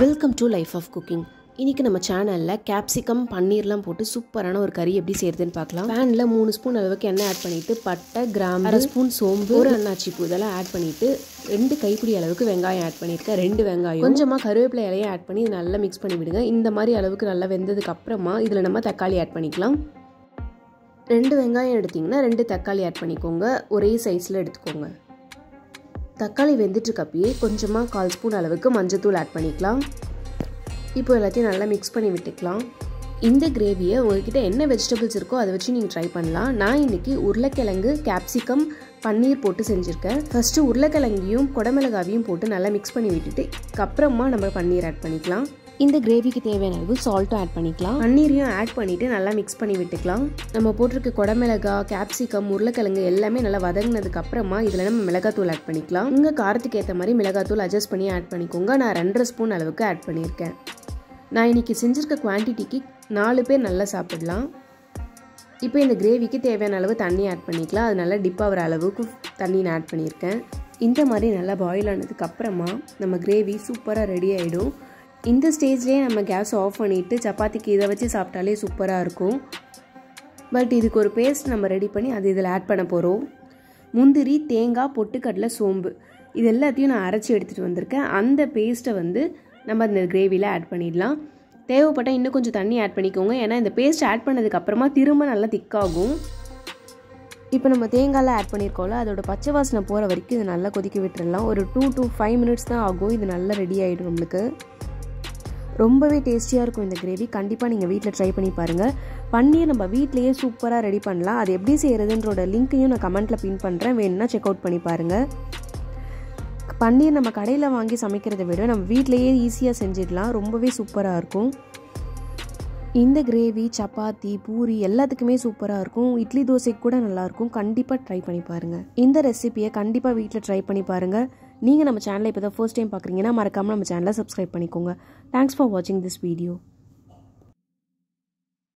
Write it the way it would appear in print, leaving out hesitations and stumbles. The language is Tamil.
Welcome to life of cooking. இன்றைக்கி நம்ம சேனலில் கேப்சிகம் பன்னீர்லாம் போட்டு சூப்பரான ஒரு கறி எப்படி செய்கிறதுன்னு பார்க்கலாம். பேனில் 3 ஸ்பூன் அளவுக்கு எண்ணெய் ஆட் பண்ணிவிட்டு பட்டை, கிராம்பு, 1/2 ஸ்பூன் சோம்பு, ஒரு அன்னாச்சி பூ இதெல்லாம் ஆட் பண்ணிவிட்டு 2 கைப்பிடி அளவுக்கு வெங்காயம் ஆட் பண்ணியிருக்கேன். 2 வெங்காயம், கொஞ்சமாக கருவேப்பிலை இலையை ஆட் பண்ணி இது நல்லா மிக்ஸ் பண்ணி விடுங்க. இந்த மாதிரி அளவுக்கு நல்லா வெந்ததுக்கு அப்புறமா இதில் நம்ம தக்காளி ஆட் பண்ணிக்கலாம். 2 வெங்காயம் எடுத்திங்கன்னா 2 தக்காளி ஆட் பண்ணிக்கோங்க. ஒரே சைஸில் எடுத்துக்கோங்க. தக்காளி வெந்துட்டுருக்கப்பயே கொஞ்சமாக 1/4 ஸ்பூன் அளவுக்கு மஞ்சத்தூள் ஆட் பண்ணிக்கலாம். இப்போ எல்லாத்தையும் நல்லா மிக்ஸ் பண்ணி விட்டுக்கலாம். இந்த கிரேவியை உங்கள்கிட்ட என்ன வெஜிடபிள்ஸ் இருக்கோ அதை வச்சு நீங்கள் ட்ரை பண்ணலாம். நான் இன்றைக்கி உருளைக்கிழங்கு, கேப்சிகம், பன்னீர் போட்டு செஞ்சுருக்கேன். ஃபஸ்ட்டு உருளைக்கிழங்கையும் குடமிளகாவையும் போட்டு நல்லா மிக்ஸ் பண்ணி விட்டுட்டு அப்புறமா நம்ம பன்னீர் ஆட் பண்ணிக்கலாம். இந்த கிரேவிக்கு தேவையான அளவு சால்ட்டும் ஆட் பண்ணிக்கலாம். பன்னீரையும் ஆட் பண்ணிவிட்டு நல்லா மிக்ஸ் பண்ணி விட்டுக்கலாம். நம்ம போட்டிருக்க குடமிளகா, கேப்சிகம், உருளைக்கிழங்கு எல்லாமே நல்லா வதங்கினதுக்கு அப்புறமா இதில் நம்ம மிளகாத்தூள் ஆட் பண்ணிக்கலாம். உங்கள் காரத்துக்கு ஏற்ற மாதிரி மிளகாத்தூள் அட்ஜஸ்ட் பண்ணி ஆட் பண்ணிக்கோங்க. நான் 2.5 ஸ்பூன் அளவுக்கு ஆட் பண்ணியிருக்கேன். நான் இன்றைக்கி செஞ்சுருக்க குவான்டிட்டிக்கு 4 பேர் நல்லா சாப்பிடலாம். இப்போ இந்த கிரேவிக்கு தேவையான அளவு தண்ணி ஆட் பண்ணிக்கலாம். அது நல்லா டிப் ஆகிற அளவுக்கு தண்ணி நான் ஆட் பண்ணியிருக்கேன். இந்த மாதிரி நல்லா பாயில் ஆனதுக்கு அப்புறமா நம்ம கிரேவி சூப்பராக ரெடி ஆகிடும். இந்த ஸ்டேஜ்லேயே நம்ம கேஸ் ஆஃப் பண்ணிவிட்டு சப்பாத்திக்கு இதை வச்சு சாப்பிட்டாலே சூப்பராக இருக்கும். பட் இதுக்கு ஒரு பேஸ்ட் நம்ம ரெடி பண்ணி அது இதில் ஆட் பண்ண போகிறோம். முந்திரி, தேங்காய், பொட்டுக்கடலை, சோம்பு இது எல்லாத்தையும் நான் அரைச்சி எடுத்துகிட்டு வந்திருக்கேன். அந்த பேஸ்ட்டை நம்ம இந்த கிரேவியில் ஆட் பண்ணிடலாம். தேவைப்பட்டால் இன்னும் கொஞ்சம் தண்ணி ஆட் பண்ணிக்கோங்க. ஏன்னா இந்த பேஸ்ட் ஆட் பண்ணதுக்கப்புறமா திரும்ப நல்லா திக்காகும். இப்போ நம்ம தேங்காயில் ஆட் பண்ணியிருக்கோம்ல, அதோட பச்சை வாசனை போகிற வரைக்கும் இது நல்லா கொதிக்க விட்டுடலாம். ஒரு 2 to 5 மினிட்ஸ் தான் ஆகும். இது நல்லா ரெடி ஆகிடும் நம்மளுக்கு. ரொம்பவே டேஸ்டியாக இருக்கும் இந்த கிரேவி. கண்டிப்பாக நீங்கள் வீட்டில் ட்ரை பண்ணி பாருங்கள். பன்னீர் நம்ம வீட்லேயே சூப்பராக ரெடி பண்ணலாம். அது எப்படி செய்கிறதுன்றோட லிங்க்கையும் நான் கமெண்ட்டில் பின் பண்ணுறேன். வேணும்னா செக் அவுட் பண்ணி பாருங்கள். பன்னீர் நம்ம கடையில் வாங்கி சமைக்கிறத விட நம்ம வீட்லேயே ஈஸியாக செஞ்சிடலாம். ரொம்பவே சூப்பராக இருக்கும். இந்த கிரேவி சப்பாத்தி, பூரி எல்லாத்துக்குமே சூப்பராக இருக்கும். இட்லி, தோசைக்கு கூட நல்லாயிருக்கும். கண்டிப்பாக ட்ரை பண்ணி பாருங்கள். இந்த ரெசிபியை கண்டிப்பாக வீட்டில் ட்ரை பண்ணி பாருங்கள். நீங்கள் நம்ம சேனலை இப்போ தான் ஃபர்ஸ்ட் டைம் பார்க்குறீங்கன்னா மறக்காமல் நம்ம சேனலை சப்ஸ்கிரைப் பண்ணிக்கோங்க. தேங்க்ஸ் ஃபார் வாட்சிங் திஸ் வீடியோ.